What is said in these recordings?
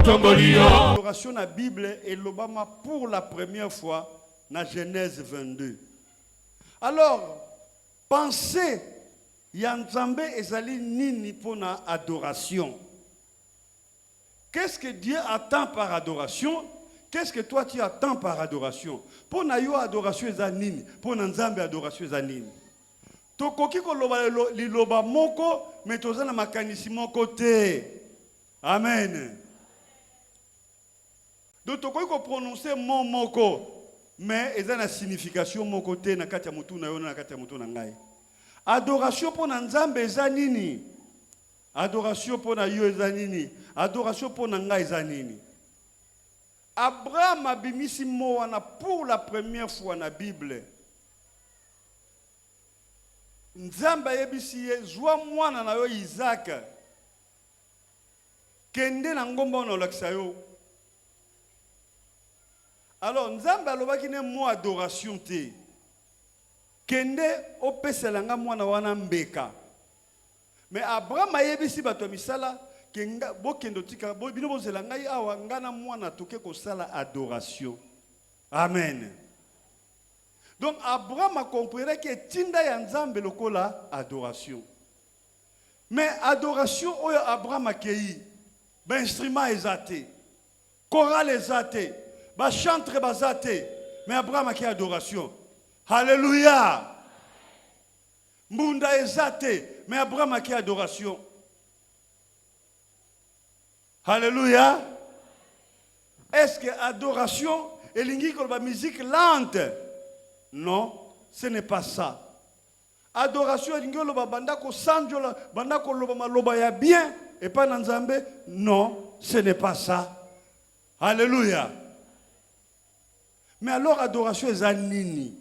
L'adoration dans la Bible est l'Obama pour la première fois dans Genèse 22. Alors, pensez, Yanzambe ezali nini pour la adoration. Qu'est-ce que Dieu attend par adoration? Qu'est-ce que toi tu attends par adoration? Pour na yo adoration ezanini, pour na Nzambe adoration ezanini. Tokoki ko liloba moko, mais tozana makanisi moko te. Amen. Donc tokoki ko prononcer mon moko, mais ezana signification moko te na kati ya mutu na yo na kati ya mutu na ngai. Adoration pour na Nzambe ezanini. Adoration pour na yo ezanini. Adoration pour na ngai ezanini. Abraham abimisi moana pour la première fois na Bible. Nzamba yebisi ye zwa mwana na yo Isaac. Kende na ngomba na olakisa yo. Alors Nzamba alobaki ne mo adoration te. Kende opesela nga mwana wana mbeka. Mais Abraham ayebisi bato misala kenga bokendo tika bino bozela ngai awa ngana mwana toke ko sala adoration. Amen. Donc Abraham a compris que tinda ya Nzambe lokola adoration. Mais adoration oyo Abraham akei ba instrument ezate. Chorale ezate. Ba chantre bazate. Mais Abraham akei adoration. Alléluia. Mbunda ezate. Mais Abraham akei adoration. Alléluia. Est-ce que adoration elingi ko ba musique lente? Non, ce n'est pas ça. Adoration elingi lo ba banda ko sanjola, banda ko loba maloba ya bien et pas na Nzambe? Non, ce n'est pas ça. Alléluia. Mais alors adoration est nini?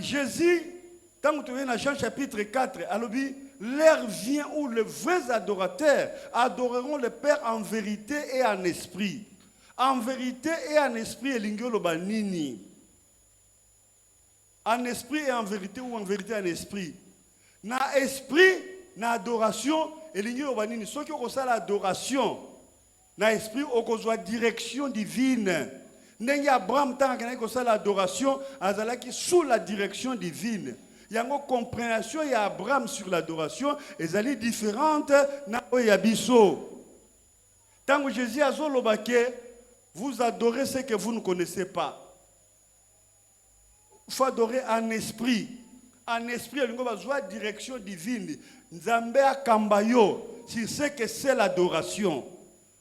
Jésus, quand tu viens dans Jean chapitre 4, alobi l'heure vient où les vrais adorateurs adoreront le Père en vérité et en esprit. En vérité et en esprit, elingolo banini. En esprit et en vérité ou en vérité et en esprit. Na esprit, na adoration, elingolo banini. Ceux qui ont l'adoration, na esprit, ont direction divine. Nengi Abraham tant que l'adoration, azalaki sous la direction divine. Il y a une compréhension il y a Abraham sur l'adoration, et elle est différente na oyabiso. Tant que Jésus a zolobake, vous adorez ce que vous ne connaissez pas. Il faut adorer en esprit. En esprit, il y a une direction divine. Nzambe akambayo, c'est ce que c'est l'adoration.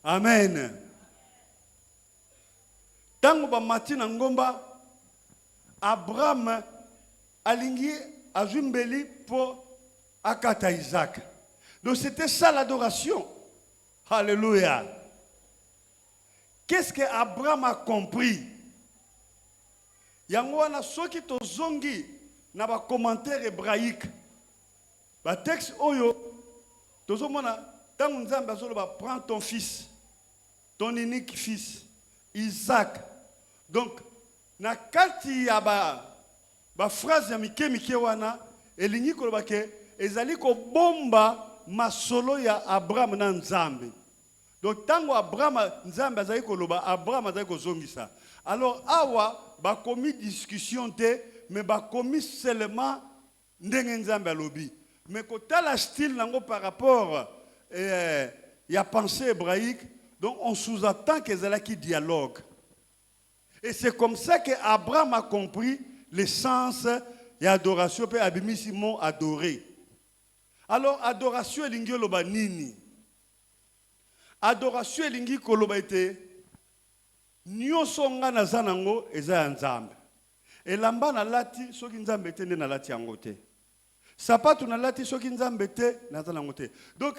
Amen. Tant que matin ngomba, Abraham alingi azumbeli pour akata Isaac. Donc c'était ça l'adoration. Alléluia. Qu'est-ce que Abraham a compris? Yango wana soki tozongi na ba commentaire hébraïque. Ba texte oyo tozomona tangu Nzambe azoloba prends ton fils, ton unique fils, Isaac. Donc na kati ya ba phrase ya mike wana elingi koloba ke ezali ko bomba masolo ya Abraham na Nzambe. Donc tango Abraham Nzambe azali koloba Abraham azali kozongisa. Alors awa ba komi discussion te mais ba komi seulement ndenge Nzambe alobi. Mais kotala style nango par rapport ya pensée hébraïque, donc on sous-attend que ezalaki dialogue. Et c'est comme ça que Abraham a compris l'essence et adoration pe abimisi mot adoré. Alors adoration elingi loba nini? Adoration elingi koloba ete nyonso nga naza nango eza ya Nzambe. Elamba na lati soki Nzambe te nde na lati yango te. Sapatu na lati soki Nzambe te naza nango te. Donc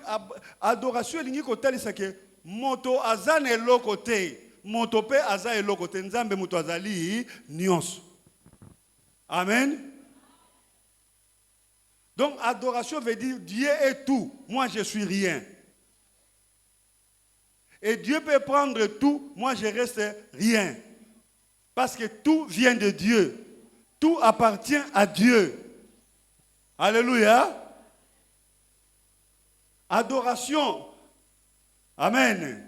adoration elingi kotalisa ke moto aza na eloko te. Moto pe aza eloko te. Nzambe moto azali nyonso. Amen. Donc adoration veut dire Dieu est tout, moi je suis rien. Et Dieu peut prendre tout, moi je reste rien. Parce que tout vient de Dieu. Tout appartient à Dieu. Alléluia. Adoration. Amen.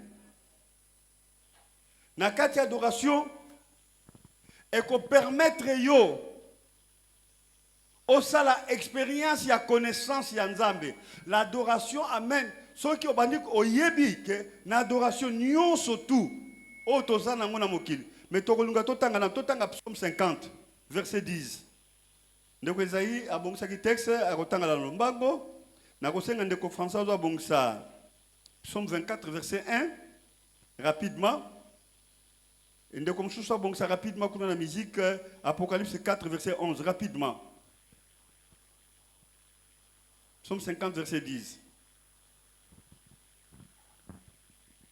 Na kati adoration et qu'on permettre yo au ça la expérience ya connaissance ya nzambe. L'adoration amen. Ce qui obandi ko yebi que na adoration nyonso tout o tozana ngona mokili. Mais tokolunga totanga psaume 50 verset 10. Ndeko Esaïe abongisa ki texte akotanga la lombango na kosenga ndeko François abongisa psaume 24 verset 1 rapidement. Ndeko msusu abongisa rapidement kuna na musique Apocalypse 4 verset 11 rapidement. Psaume 50 verset 10.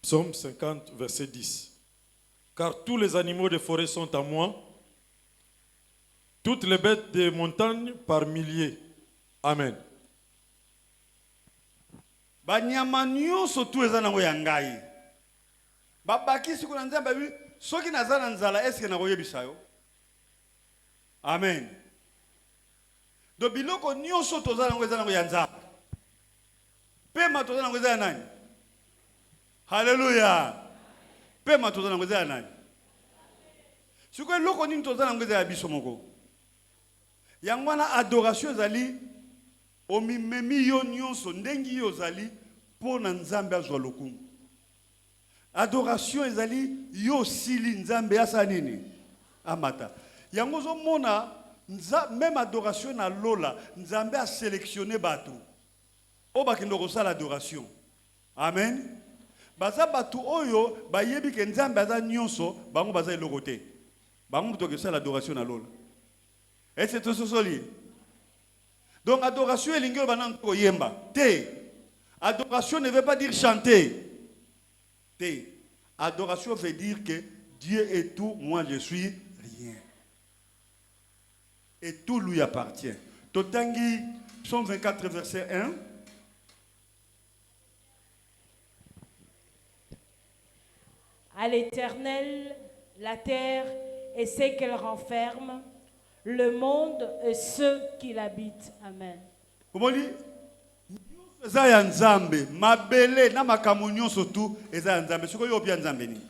Psaume 50 verset 10. Car tous les animaux des forêts sont à moi, toutes les bêtes des montagnes par milliers. Amen. Banyama nyonso tu eza nango ya ngai. Babakisi kuna nzambe bi soki nazana nzala eske na koyebisa yo. Amen. Do biloko nyonso tozana nango eza nango ya nzambe. Pema tozana nango eza ya nani? Hallelujah. Pema tozana nango eza ya nani? Siko loko nini tozana nango eza ya biso moko. Yango wana adoration ezali omimemi yo nyonso ndengi yo zali pona nzambe azwa lokumu. Adoration ezali yo sili nzambe asa nini amata. Yango zo mona même adoration na lola nzambe a sélectionné bato o bakindo ko sala adoration. Amen. Baza bato oyo bayebi ke nzambe aza nyonso bango baza eloko te. Bango to ke sala adoration na lola. Et c'est tout ceci. Donc adoration est l'ingénieur banan ko yemba. Te. Adoration ne veut pas dire chanter. Te. Adoration veut dire que Dieu est tout, moi je suis rien. Et tout lui appartient. Totangi, Psaume 24, verset 1. À l'Éternel, la terre et ce qu'elle renferme, le monde et ceux qui l'habitent. Amen. Comment dit? Eza ya nzambe, mabele na makambo nyonso tu eza ya nzambe. Siko yo bia nzambe ni.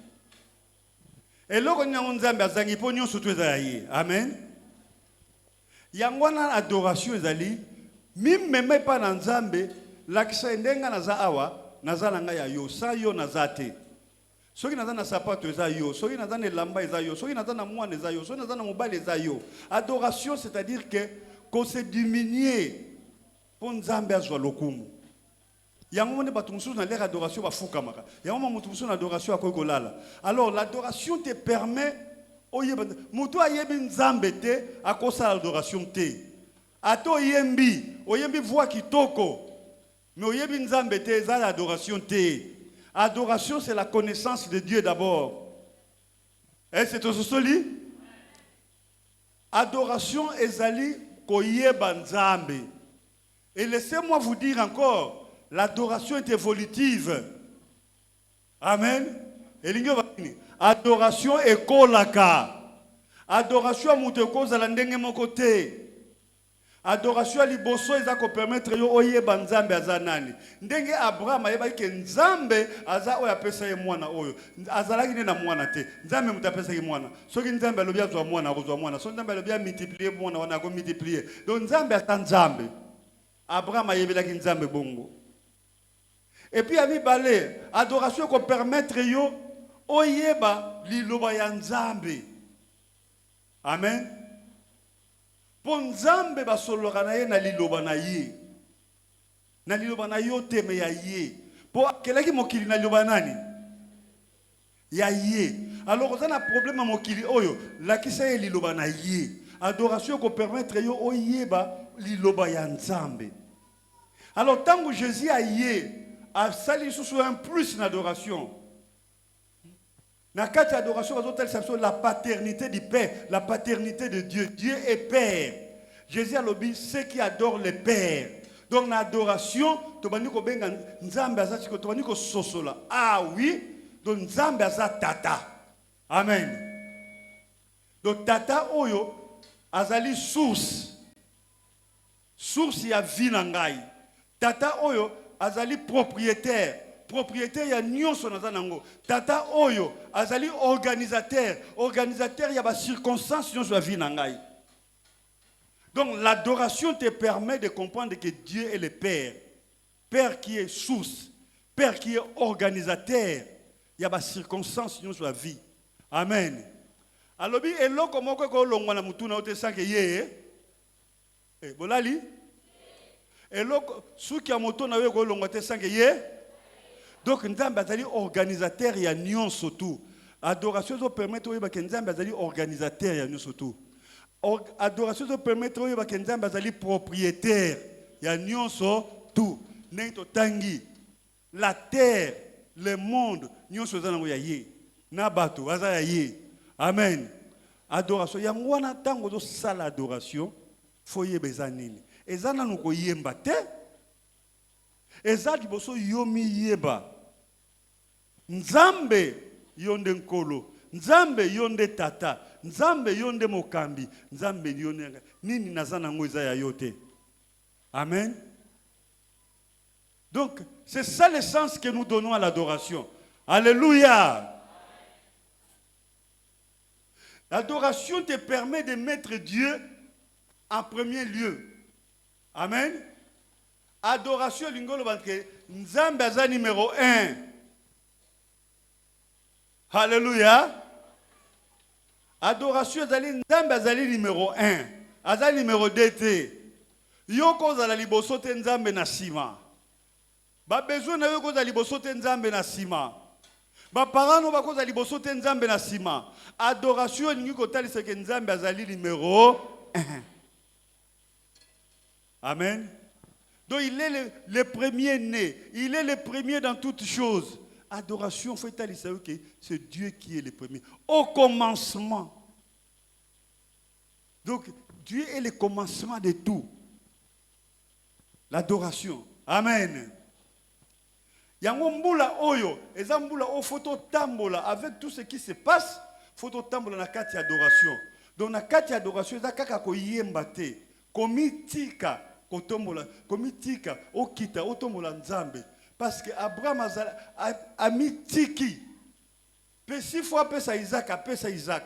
Eloko nyango nzambe azangi po nyonso tu eza ya ye. Amen. Yango na adoration ezali mimeme pa na nzambe lakisa ndenga naza awa naza nga ya yo sa yo naza te. Soki naza na sapato eza yo, soki naza na elamba eza yo, soki naza na mwana eza yo, soki naza na mobali eza yo. Adoration c'est-à-dire que qu'on se diminue pour nzambe azwa lokumu. Yango mone bato mususu na l'air adoration ba fukamaka. Yango mo mutu mususu na adoration akoki kolala. Alors l'adoration te permet oyeba mutu ayebi nzambe te akosa l'adoration te. Ato oyembi voix kitoko. Mais oyebi nzambe te eza l'adoration te. Adoration c'est la connaissance de Dieu d'abord. Et c'est tout ceci. Adoration ezali koyeba nzambe. Et laissez-moi vous dire encore, l'adoration est évolutive. Amen. Adoration est kolaka. Adoration mutekoza la ndenge moko te. Adoration liboso eza ko permettre yo oyeba nzambe aza nani. Ndenge Abraham ayeba ke nzambe aza oyo apesa ye mwana oyo. Azalaki ne na mwana te. Nzambe mutapesa ye mwana. Soki nzambe alobi azwa mwana akozwa mwana. Soki nzambe alobi multiplier mwana wana ko multiplier. Donc nzambe ata nzambe. Abraham ayebelaki nzambe bongo. Et puis ami balé, adoration ko permettre yo oyeba liloba ya nzambe. Amen. Pour nzambe basoloka na ye na liloba na ye. Na liloba na yo teme ya ye. Pour kelaki mokili na liloba nani? Ya ye. Alors on a un problème mokili oyo, la kisa ye liloba na ye. Adoration ko permettre yo oyeba liloba ya nzambe. Alors tant que Jésus a ye, a sali sous un plus d'adoration. Na kati adoration la paternité du Père, la paternité de Dieu. Dieu est Père. Jésus a dit ceux qui adorent le Père. Donc l'adoration, tu vas ko benga nzambe azati ko tu vas ko sosola. Ah oui, donc nzambe aza tata. Amen. Donc tata oyo azali source. Source ya vie na ngai. Tata oyo azali propriétaire. propriétaire ya nyonso naza nango. Tata oyo azali organisateur ya ba circonstances nyonso ya vie na ngai. Donc l'adoration te permet de comprendre que Dieu est le Père. Père qui est source, Père qui est organisateur. Il y a des circonstances dans la vie. Amen. Alors, eloko moko ko longwa na mutu na ote sanke ye. Bolali? Eloko suki ya moto na we ko longwa te sanke ye. Donc nzambe azali organisateur ya nyonso tout. Adoration zo permettre oyo ba ke nzambe azali organisateur ya nyonso tout. Adoration zo permettre oyo ba ke nzambe azali propriétaire ya nyonso tout. Nento tangi la terre, le monde, nyonso za nango ya ye. Na bato baza ya ye. Amen. Adoration yango wana tango zo sala adoration, fo yeba eza nini. Eza nanu ko yemba te. Eza liboso yomi yeba. Nzambe yonde nkolo, Nzambe yonde tata, Nzambe yonde mokambi, Nzambe yonde nini naza nango eza ya yote. Amen. Donc, c'est ça le sens que nous donnons à l'adoration. Alléluia. L'adoration te permet de mettre Dieu en premier lieu. Amen. Adoration, lingolo banke, Nzambe aza numéro 1. Alléluia. Adoration, Nzambe azali numéro 1. Azali numéro 2 te. Yoko zala liboso te Nzambe na sima. Ba besoin na yo koza liboso te Nzambe na sima. Ba parano ba koza liboso te Nzambe na sima. Adoration ningi kotalisa ke Nzambe azali numéro 1. Amen. Donc il est le premier né, il est le premier dans toutes choses. Adoration faut talisa que c'est Dieu qui est le premier au commencement. Donc Dieu est le commencement de tout. L'adoration. Amen. Yango mbula oyo, eza mbula o photo tambola avec tout ce qui se passe, photo tambola na kati adoration. Donc na kati adoration eza kaka ko yemba te, komitika kotombola, komitika okita otombola Nzambe parce que Abraham a mitiki. Pe 6 fois pesa Isaac, pesa Isaac.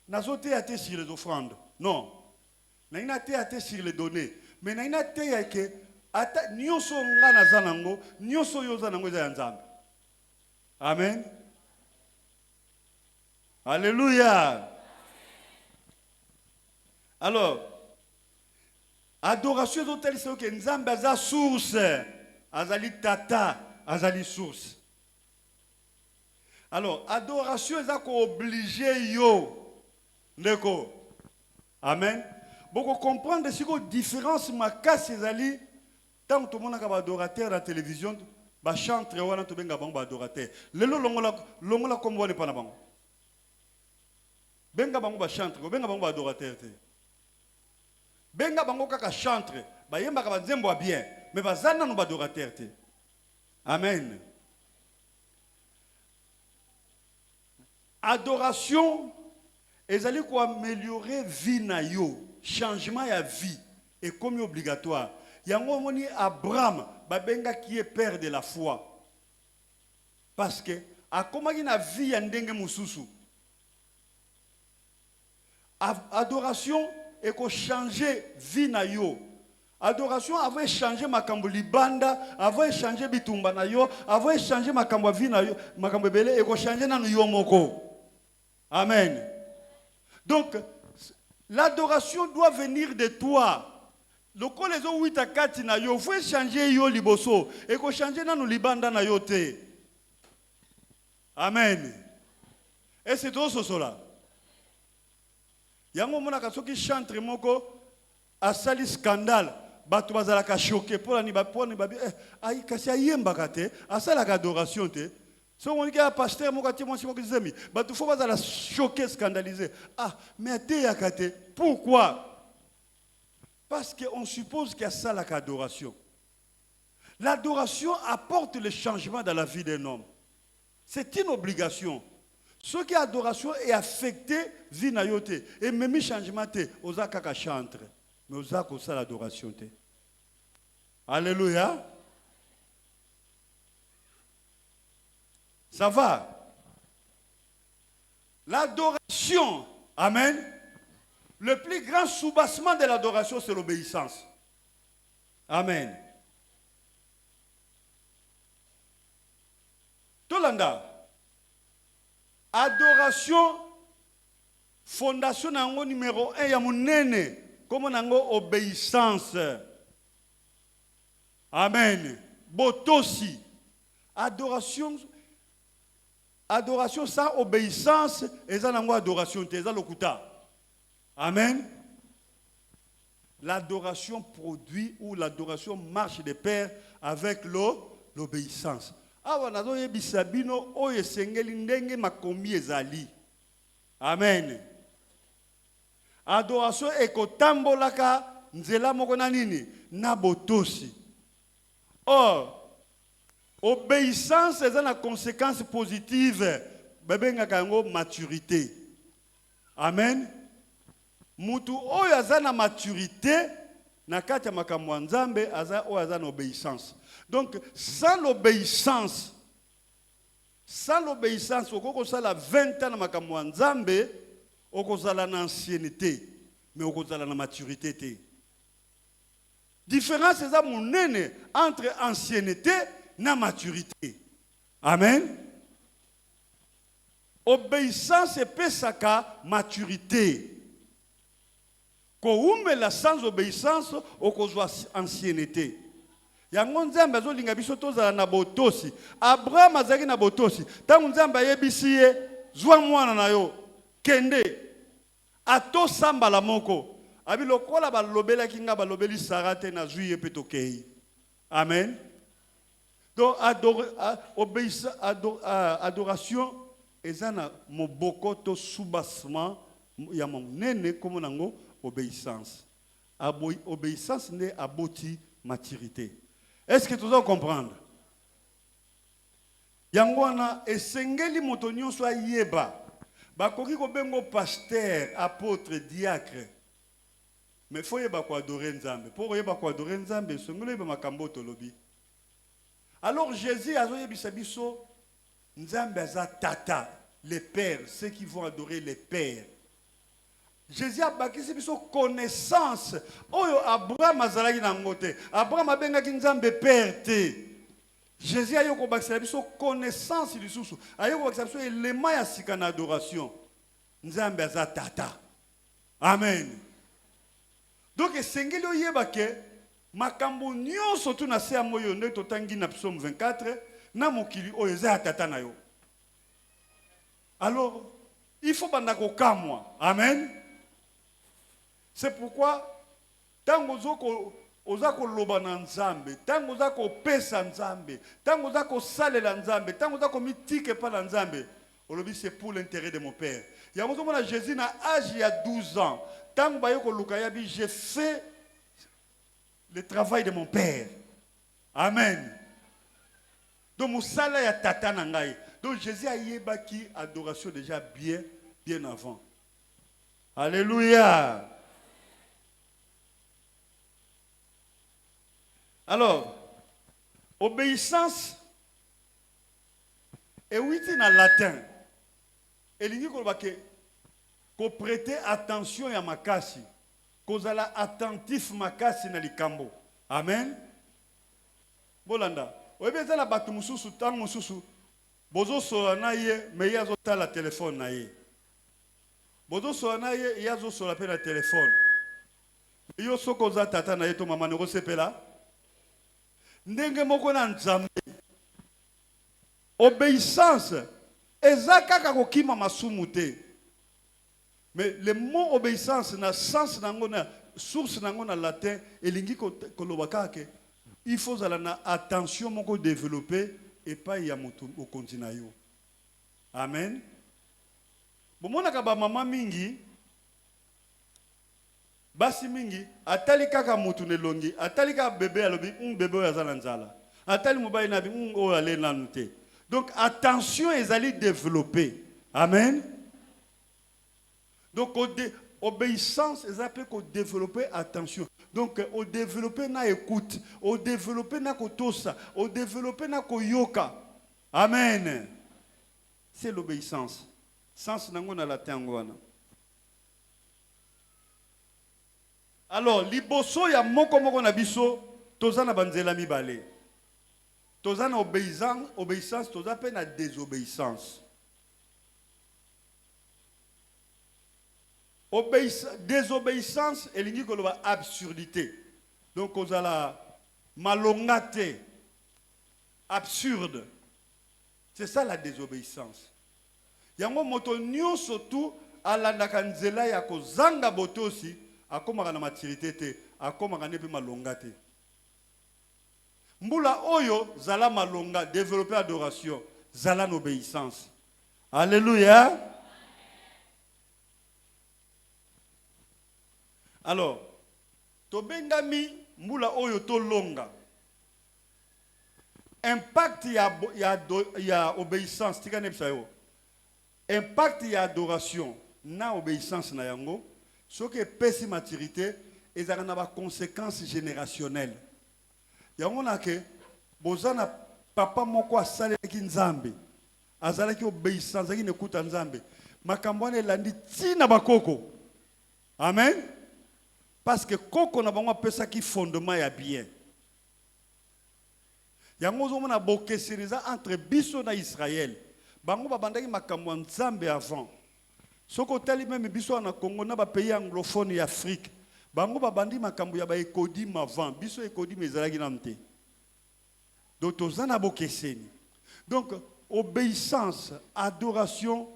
Nazote ate sur les offrandes. Non. Na ina te ate sur les données, mais na ina te ya ke ata nyonso nga na zanango, nyonso yo zanango za Nzambe. Amen. Alléluia. Alors, adoration d'hôtel c'est que Nzambe aza source, azali tata, azali source. Alors, adoration est obligé yo. Ndeko. Amen. Beaucoup comprendre si ko différence ma casse ezali. Tant que tout le monde a adorateur à la télévision, ba chantre wana to benga bango adorateur. Lelo longola comme wale pana bango. Benga bango ba chantre, benga bango adorateur te. Benga bango kaka chantre, ba yemba ka nzembo bien, mais bazana no adorateur te. Amen. Adoration ezali ko améliorer vie na yo, changement ya vie est comme obligatoire. Yango moni Abraham babenga qui est père de la foi. Parce que akomaki na vie ya ndenge mususu. Adoration et ko changer vie na yo. Adoration avait changé makambo libanda, avait changé bitumba na yo, avait changé makambo vie na yo, makambo belé et ko changer na yo moko. Amen. Donc l'adoration doit venir de toi. Le col les ont 8 à 4 na yo, faut changer yo liboso et ko changer na no libanda na yo te. Amen. Et c'est tout cela. Yango mona ka soki chantre moko asali scandale, bato bazala ka choqué pour ni ba ai kasi ayemba kate, asala ka adoration te. So on dit à pasteur moko ti mo simo kizemi, bato faut bazala choqué scandalisé. Ah, mais te yakate, pourquoi? Parce qu'on suppose qu'il y a ça l'adoration. L'adoration apporte le changement dans la vie d'un homme. C'est une obligation. Ce qui est adoration est affecté vie na yote et même changement te ozaka ka chantre mais ozaka ça l'adoration te. Alléluia. Ça va. L'adoration, amen. Le plus grand soubassement de l'adoration, c'est l'obéissance. Amen. Tolanda. Adoration, fondation nango numéro 1 ya munene, comme nango obéissance. Amen. Botosi. Adoration sans obéissance, et ça nango adoration, c'est ça lokuta. Amen. L'adoration produit ou l'adoration marche de pair avec l'obéissance. Awa nazo yebisa bino oyo esengeli ndenge makomi ezali. Amen. Adoration ekotambolaka nzela moko na nini na botosi. Or, obéissance est une conséquence positive. Bebengaka yango maturité. Amen. Mutu oyo aza na maturité na kati ya makambo ya Nzambe oyo aza na obéissance. Donc, sans l'obéissance, okokosala 20 ans na makambo ya Nzambe, okozala na ancienneté, mais okozala na maturité te. Différence eza monene entre ancienneté na maturité. Amen. Obéissance epesaka maturité. Koumela sans obéissance okozwa ancienneté. Yango Nzambe azolinga biso tozala na botosi. Abraham azaki na botosi. Tango Nzambe ayebisi ye zwa mwana na yo kende ato sambala moko. Abi lokola balobela kinga balobeli Sarate na juye petokei. Amen. Donc adoration ezana moboko to soubassement ya monene comme nango obéissance. Obéissance n'est aboti maturité. Est-ce que tu dois comprendre? Yangwana esengeli moto nyonso ayeba. Bakoki ko bengo pasteur, apôtre, diacre. Mais faut yeba ko adorer Nzambe. Pour yeba ko adorer Nzambe, songolo yeba makambo tolobi. Alors Jésus a yebisa biso Nzambe aza tata, les pères, ceux qui vont adorer les pères. Jésus a bakisi biso connaissance. Oyo Abraham azalaki na ngote. Abraham abengaki Nzambe père te. Jésus a yoko bakisa biso connaissance lisusu. Ayoko bakisa biso élément ya sika na adoration. Nzambe aza tata. Amen. Donc esengeli oyeba ke makambo nyonso tu na se moyo nde totangi na psaume 24 na mokili oyo eza tata na yo. Alors il faut banda kokamwa. Amen. C'est pourquoi tango ozako loba na Nzambe, tango ozako pesa Nzambe, tango ozako salela Nzambe, tango ozako mitike pa na Nzambe, olobi c'est pour l'intérêt de mon père. Yango mona Jésus na âge il y a 12 ans, tango bayoko luka yabi j'ai fait le travail de mon père. Amen. Donc musala ya tata na ngai. Donc Jésus a yebaki adoration déjà bien avant. Alléluia. Alors, obéissance est oui en latin. Et il dit qu'on prêter attention à makasi, qu'on soit attentif makasi na likambo. Amen. Bolanda. Vous avez dit la batu mususu tang mususu. Bozo soana ye mais yazo ta la téléphone na ye. Bozo soana ye yazo so la pe na téléphone. Yo soko za tata na ye to mama ne sepela. Ndenge moko na Nzambe. Obéissance ezaka kokima masumu te. Mais le mot obéissance na sens nango na source nango na latin elingi kolobaka ke il faut ala na attention moko développer et pas ya moto au continent yo. Amen. Bomona ka ba mama mingi basi mingi atali kaka mutu ne longi atali ka bébé alobi bébé oyo azala nzala atali mobali na bi oyo ale nanu te. Donc attention ezali développer. Amen. Donc obéissance ezali ko développer attention. Donc au développer na écoute, au développer na kotosa, au développer na koyoka. Amen. c'est l'obéissance. Sens nango na latin wana. Alors, liboso ya moko moko na biso, tozana banzela mibale. Tozana obéissance, toza pe na désobéissance. Désobéissance, elingi koloba absurdité. Donc, ozala malongate, absurde. C'est ça la désobéissance. Yango moto nyonso tu alandaka nzela ya kozanga bote aussi, akomaka na maturité te, akomaka ne pe malonga te. Mbula oyo zala malonga, développer adoration, zala n'obéissance. Alléluia. Alors, tobengami mbula oyo to longa. Impact ya obéissance, tika nepsa yo. Impact ya adoration na obéissance na yango, ce qui est pesi maturité, et ça a des conséquences générationnelles. Yango na ke bozana papa moko asaleki nzambe, azalaki obéissance, azalaki nekuta nzambe. Makambo wana elandi tina bakoko. Amen. Parce que koko na bango apesa ki fondement ya bien. Yango zo mona bokesiriza entre biso na Israël. Bango babandaki makambo ya nzambe avant. Soko tali même biso na Congo na ba pays anglophone ya Afrique. Bango babandi makambo ya ba ekodime avant. Biso ekodime ezalaki na mte. Donc tozana bokeseni. Donc obéissance, adoration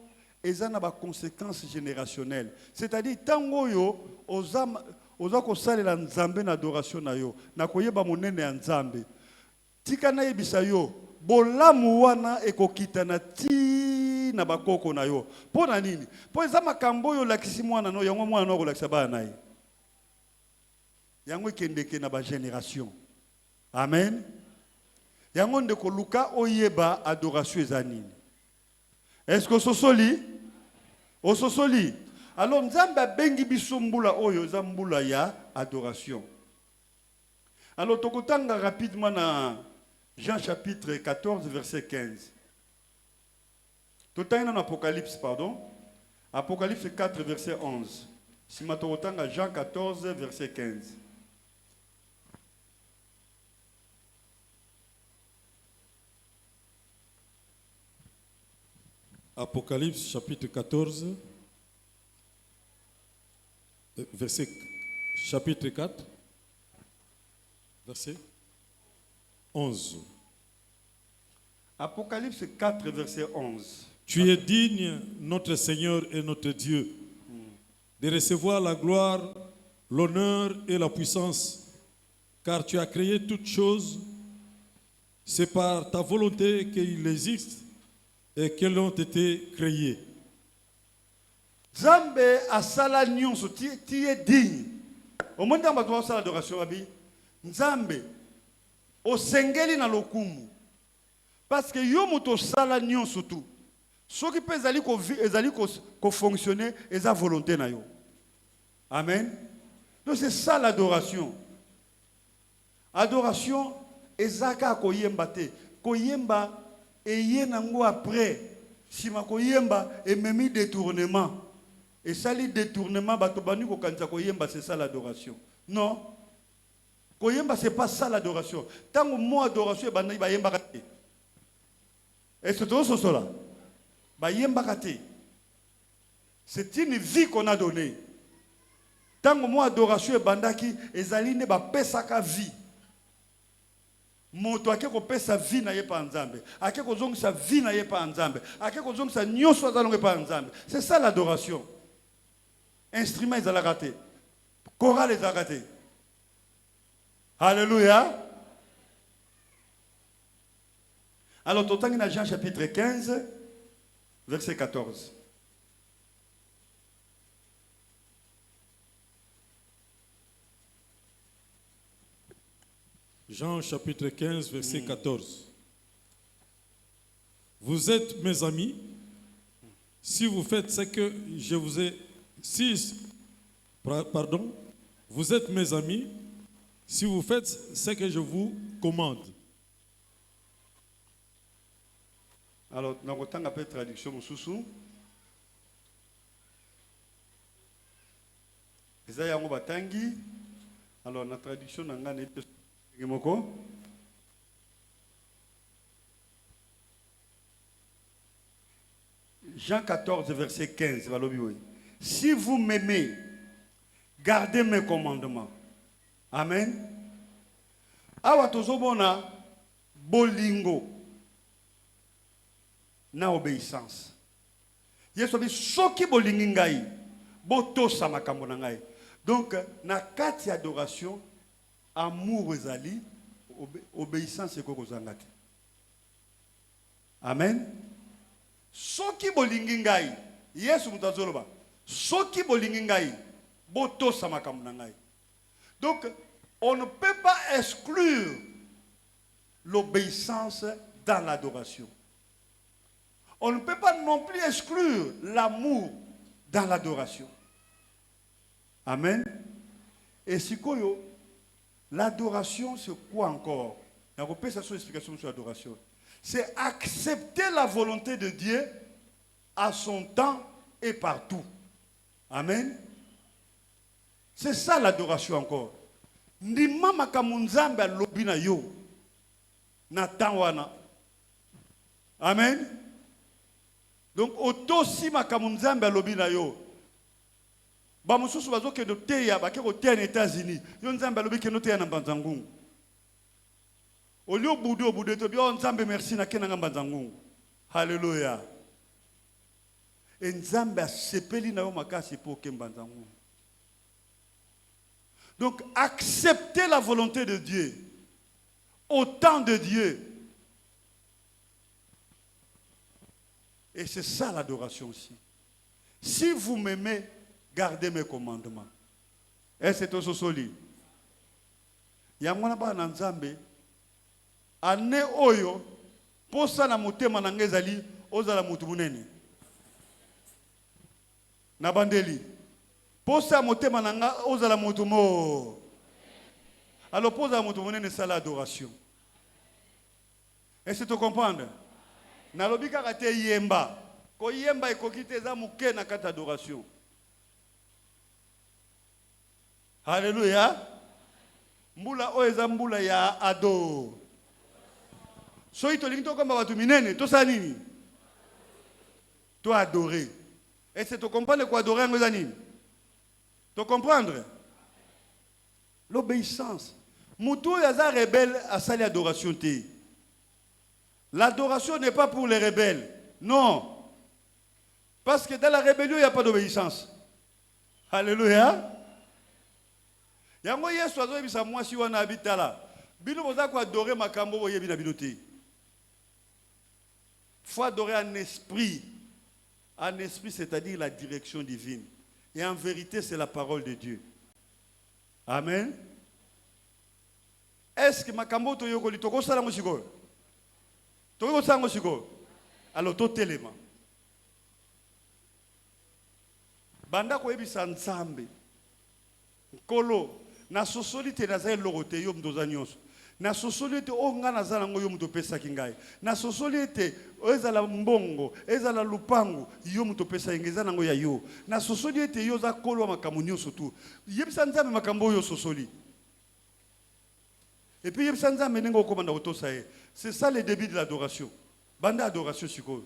ezana ba conséquences générationnelles. C'est-à-dire tango yo oza ko salela nzambe na adoration na yo. Na koyeba monene ya nzambe. Tika na yebisa yo bolamu wana ekokita na ti na bakoko na yo. Pona nini? Po eza makambo yo lakisi mwana no yango mwana no ko lakisa ba na ye. Yango kendeke na ba génération. Amen. Yango ndeko luka oyeba adoration ezanini. Est-ce que sosoli? O sosoli. Alors nzamba bengi biso mbula oyo za mbula ya adoration. Alors tokotanga rapidement na Jean chapitre 14 verset 15. Totanga na Apocalypse pardon. Apocalypse 4 verset 11. Si matokotanga Jean 14 verset 15. Apocalypse chapitre 14 verset chapitre 4 verset 11. Apocalypse 4 verset 11. Tu es digne, notre Seigneur et notre Dieu, de recevoir la gloire, l'honneur et la puissance, car tu as créé toutes choses. C'est par ta volonté qu'il existe et qu'elles ont été créées. Nzambe asala nyonso ti est digne. Au moment où on sala adoration abi, Nzambe osengeli na lokumu. Parce que yo moto sala nyonso tu. Ce qui peut ezali ko fonctionner eza volonté na yo. Amen. Donc c'est ça l'adoration. Adoration ezaka koyemba te. Koyemba eye nango après. Sima koyemba ememi détournement. Et ça les détournements bato bani ko kanza koyemba c'est ça l'adoration. Non. Koyemba c'est pas ça l'adoration. Tant que mot adoration bana ba yemba kate. Et c'est tout cela. Ba yemba kate. C'est une vie qu'on a donnée. Tant que mot adoration bandaki ezali ne ba pesaka vie. Moto ake ko pesa vie na ye pa nzambe. Ake ko zongisa vie na ye pa nzambe. Ake ko zongisa nyoso azalonge pa nzambe. C'est ça l'adoration. Instrument ils ont raté. Chorale ils ont raté. Alléluia. Alors, tout le temps, dans Jean chapitre 15, verset 14. Jean chapitre 15, verset 14. Vous êtes mes amis si vous faites ce que je vous ai... Pardon. Vous êtes mes amis si vous faites ce que je vous commande. Alors, nous avons un peu de traduction sous. Ezaya ngo batangi. Alors, la traduction n'a pas Jean 14, verset 15. Si vous m'aimez, gardez mes commandements. Amen. Awa tozobona bolingo na obéissance. Yesu abi soki bolingi ngai, botosa makambo na ngai. Donc na kati adoration, amour ezali, obéissance ekokozanga te. Amen. Soki bolingi ngai, Yesu mutazoloba, soki bolingi ngai, botosa makambo na ngai. Donc on ne peut pas exclure l'obéissance dans l'adoration. On ne peut pas non plus exclure l'amour dans l'adoration. Amen. Et si l'adoration, c'est quoi encore? Il y a une explication sur l'adoration. C'est accepter la volonté de Dieu à son temps et partout. Amen. C'est ça l'adoration encore. Ndima makamunzambe lobina yo na tanwana. Amen. Donc otosi makamunzambe lobina yo. Ba mususu bazoke do teya bake ko teya na États-Unis. Yo nzambe lobi ke no teya na Mbanzangungu. Olio budo to bio nzambe merci na kenanga Mbanzangungu. Hallelujah. Et nzambe asepeli na yo makasi po ke Mbanzangungu. Donc, accepter la volonté de Dieu, au temps de Dieu. Et c'est ça l'adoration aussi. Si vous m'aimez, gardez mes commandements. Et c'est aussi solide. Yamwana ba na nzambe, ane oyo, posa na motema na ngezali, ozala mutu munene. Na bandeli. Posa motema nanga ozala mutu mo. Alors posa mutu monene c'est l'adoration. Est-ce que tu comprends? Na lobika kate yemba. Ko yemba ekokite za muke na kata adoration. Alléluia. Mbula oeza mbula ya ado. So itolingi to kamba batu minene to sa nini? To adorer. Est-ce que tu comprends quoi adorer ngoza nini? Tu comprends? L'obéissance. Moutou yaza rebelle a sali adoration te. L'adoration n'est pas pour les rebelles. Non. Parce que dans la rébellion, il n'y a pas d'obéissance. Alléluia. Yango yesu azo yebisa mwasi wana abitala. Bino boza ko adorer makambo boyebi na bino te. Faut adorer en esprit. En esprit, c'est-à-dire la direction divine. Et en vérité, c'est la parole de Dieu. Amen. Est-ce que makambo to yoko li toko sala musiko? Toko sala musiko? Alors to telema. Banda ko ebisa nzambe. Kolo na sosolite na za lorote yo mdoza nyonso. Na sosolite o nga na za nango yo mto pesa kingai. Na sosolite ezala mbongo, ezala lupango, yo mto pesa ingeza nango ya yo. Na sosolite yo za kolo makambo nyonso tu. Yebisa nzambe makambo yo sosoli. Et puis yebisa nzambe nengo ko banda otosa e. C'est ça le début de l'adoration. Banda adoration siko.